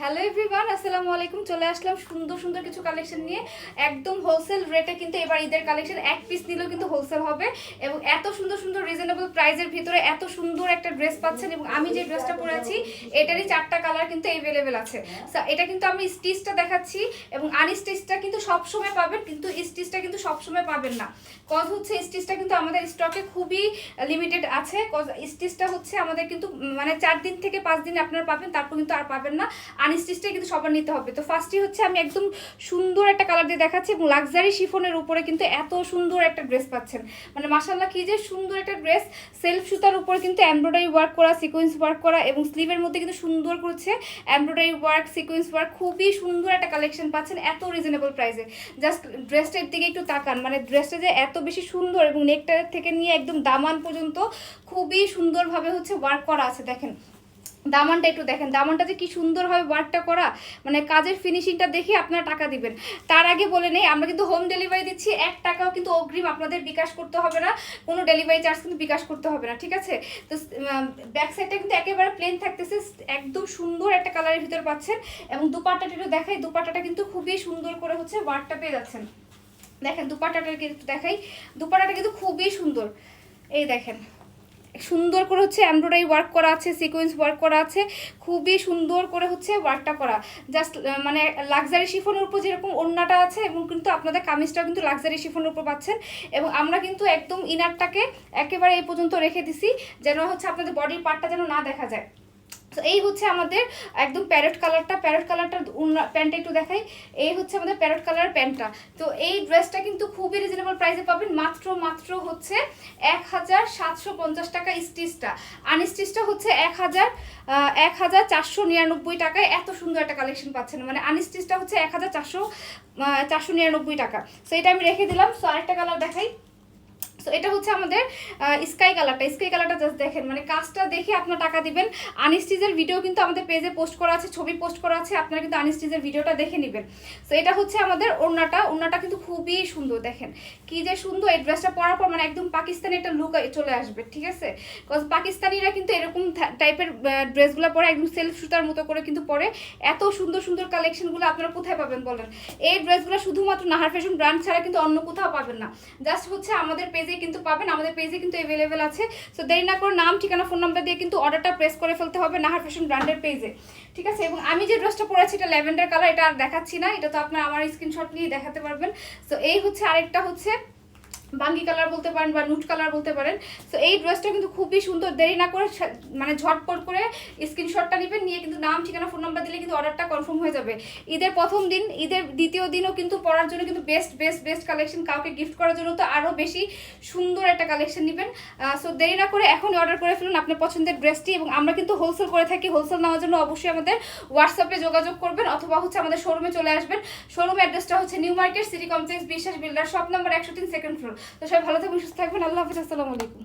Hello everyone, আসসালামু আলাইকুম। চলে আসলাম সুন্দর সুন্দর কিছু কালেকশন নিয়ে, একদম হোলসেল রেটে। কিন্তু এবার ঈদের কালেকশন এক পিস নিলেও কিন্তু হোলসেল হবে, এবং এত সুন্দর সুন্দর রিজনেবল প্রাইসের ভিতরে এত সুন্দর একটা ড্রেস পাচ্ছেন। এবং আমি যে ড্রেসটা পরে আছি এটারই 4টা কালার কিন্তু অ্যাভেলেবেল আছে। এটা কিন্তু আমি স্টিচটা দেখাচ্ছি, এবং আনস্টিচটা কিন্তু সবসময় পাবেন, কিন্তু স্টিচটা কিন্তু সবসময় পাবেন না। কজ হচ্ছে স্টিচটা কিন্তু আমাদের স্টকে খুবই লিমিটেড আছে। কজ স্টিচটা হচ্ছে আমাদের কিন্তু মানে 4 দিন থেকে 5 দিন আপনারা পাবেন, তারপর কিন্তু আর পাবেন না। আনস্টিচটাই কিন্তু সবার নিতে হবে। তো ফার্স্টই হচ্ছে আমি একদম সুন্দর একটা কালার দিয়ে দেখাচ্ছি, এবং লাক্সারি শিফনের উপরে কিন্তু এত সুন্দর একটা ড্রেস পাচ্ছেন। মানে মাশাআল্লাহ কি যে সুন্দর একটা ড্রেস। সেলফ সুতার উপরে কিন্তু এমব্রয়ডারি ওয়ার্ক করা, সিকোয়েন্স ওয়ার্ক করা, এবং স্লিভের মধ্যে কিন্তু সুন্দর করেছে এমব্রয়ডারি ওয়ার্ক, সিকোয়েন্স ওয়ার্ক। খুবই সুন্দর একটা কালেকশন পাচ্ছেন এত রিজনেবল প্রাইসে। জাস্ট ড্রেসটার দিকে একটু তাকান, মানে ড্রেসটা যে এত বেশি সুন্দর, এবং নেকটার থেকে নিয়ে একদম দামান পর্যন্ত খুবই সুন্দরভাবে হচ্ছে ওয়ার্ক করা আছে। দেখেন দামানটা একটু দেখেন, দামানটা যে কি সুন্দরভাবে ওয়ার্কটা করা, মানে কাজের ফিনিশিংটা দেখে আপনারা টাকা দিবেন। তার আগে বলে নেই, আমরা কিন্তু হোম ডেলিভারি দিচ্ছি। 1 টাকাও কিন্তু অগ্রিম আপনাদের বিকাশ করতে হবে না, কোনো ডেলিভারি চার্জ কিন্তু বিকাশ করতে হবে না, ঠিক আছে? তো ব্যাক সাইডটা কিন্তু একেবারে প্লেন থাকতেছে, একদম সুন্দর একটা কালারের ভিতরে পাচ্ছেন। এবং দুপাট্টাটা একটু দেখাই, দুপাট্টাটা কিন্তু খুবই সুন্দর করে হচ্ছে ওয়ার্কটা পেয়ে যাচ্ছেন। দেখেন দুপাট্টাটা কিন্তু দেখাই, দুপাট্টাটা কিন্তু খুবই সুন্দর। এই দেখেন সুন্দর করে হচ্ছে এমব্রয়ডারি ওয়ার্ক করা আছে, সিকোয়েন্স ওয়ার্ক করা আছে, খুবই সুন্দর করে হচ্ছে ওয়ার্কটা করা। জাস্ট মানে লাক্সারি শিফনের উপর যেরকম ওড়নাটা আছে, এবং কিন্তু আপনাদের কামিজটাও কিন্তু লাক্সারি শিফনের উপর পাচ্ছেন। এবং আমরা কিন্তু একদম ইনারটাকে একেবারে এই পর্যন্ত রেখে দিছি, যেন হচ্ছে আপনাদের বডির পার্টটা যেন না দেখা যায়। তো এই হচ্ছে আমাদের একদম প্যারট কালারটা, প্যারট কালারটার প্যান্টটা একটু দেখাই। এই হচ্ছে আমাদের প্যারট কালার প্যান্টটা। তো এই ড্রেসটা কিন্তু খুবই রিজনেবল প্রাইসে পাবেন, মাত্র হচ্ছে 1750 টাকা স্টিচটা। আনস্টিচটা হচ্ছে 1499 টাকায় এত সুন্দর একটা কালেকশন পাচ্ছেন। মানে আনস্টিচটা হচ্ছে 1499 টাকা। সো এটা আমি রেখে দিলাম। সো আরেকটা কালার দেখাই। সো এটা হচ্ছে আমাদের স্কাই কালারটা। স্কাই কালারটা জাস্ট দেখেন, মানে কাজটা দেখে আপনার টাকা দিবেন। আনস্টিচের ভিডিও কিন্তু আমাদের পেজে পোস্ট করা আছে, ছবি পোস্ট করা আছে, আপনারা কিন্তু আনস্টিচের ভিডিওটা দেখে নেবেন। সো এটা হচ্ছে আমাদের ওড়নাটা। ওড়নাটা কিন্তু খুবই সুন্দর, দেখেন কি যে সুন্দর। এই ড্রেসটা পরার পর মানে একদম পাকিস্তানি একটা লুক চলে আসবে, ঠিক আছে? বিকজ পাকিস্তানিরা কিন্তু এরকম টাইপের ড্রেসগুলো পরে, একদম সেলফ সুতার মতো করে কিন্তু পরে। এত সুন্দর সুন্দর কালেকশনগুলো আপনারা কোথায় পাবেন বলেন? এই ড্রেসগুলো শুধুমাত্র নাহার ফ্যাশন ব্র্যান্ড ছাড়া কিন্তু অন্য কোথাও পাবেন না। জাস্ট হচ্ছে আমাদের পেজে কিন্তু পাবেন, আমাদের পেজে কিন্তু অ্যাভেলেবেল আছে। সো দেরি না করে নাম, ঠিকানা, ফোন নাম্বার দিয়ে কিন্তু অর্ডারটা প্রেস করে ফেলতে হবে নাহার ফ্যাশন ব্র্যান্ডের পেজে, ঠিক আছে? এবং আমি যে ড্রেসটা পরেছি এটা ল্যাভেন্ডার কালার, এটা আর দেখাচ্ছি না, এটা তো আপনার আমার স্ক্রিনশট নিয়ে দেখাতে পারবেন। সো এই হচ্ছে আরেকটা হচ্ছে বাঙ্গি কালার বলতে পারেন বা নুট কালার বলতে পারেন। সো এই ড্রেসটা কিন্তু খুবই সুন্দর। দেরি না করে মানে ঝটপট করে স্ক্রিনশটটা নেবেন, নিয়ে কিন্তু নাম, ঠিকানা, ফোন নাম্বার দিলে কিন্তু অর্ডারটা কনফার্ম হয়ে যাবে। ঈদের প্রথম দিন, ঈদের দ্বিতীয় দিনও কিন্তু পরার জন্য কিন্তু বেস্ট কালেকশন, কাউকে গিফট করার জন্য তো আরও বেশি সুন্দর একটা কালেকশন নেবেন। সো দেরি না করে এখনই অর্ডার করে ফেলুন আপনার পছন্দের ড্রেসটি। এবং আমরা কিন্তু হোলসেল করে থাকি। হোলসেল নেওয়ার জন্য অবশ্যই আমাদের হোয়াটসঅ্যাপে যোগাযোগ করবেন, অথবা হচ্ছে আমাদের শোরুমে চলে আসবেন। শোরুম অ্যাড্রেসটা হচ্ছে নিউ মার্কেট, সিটি কমপ্লেক্স, বিশ্বাস builder, shop number 103, second floor. তো সবাই ভালো থাকবেন, সুস্থ থাকবেন। আল্লাহ হাফিজ, আসসালামু আলাইকুম।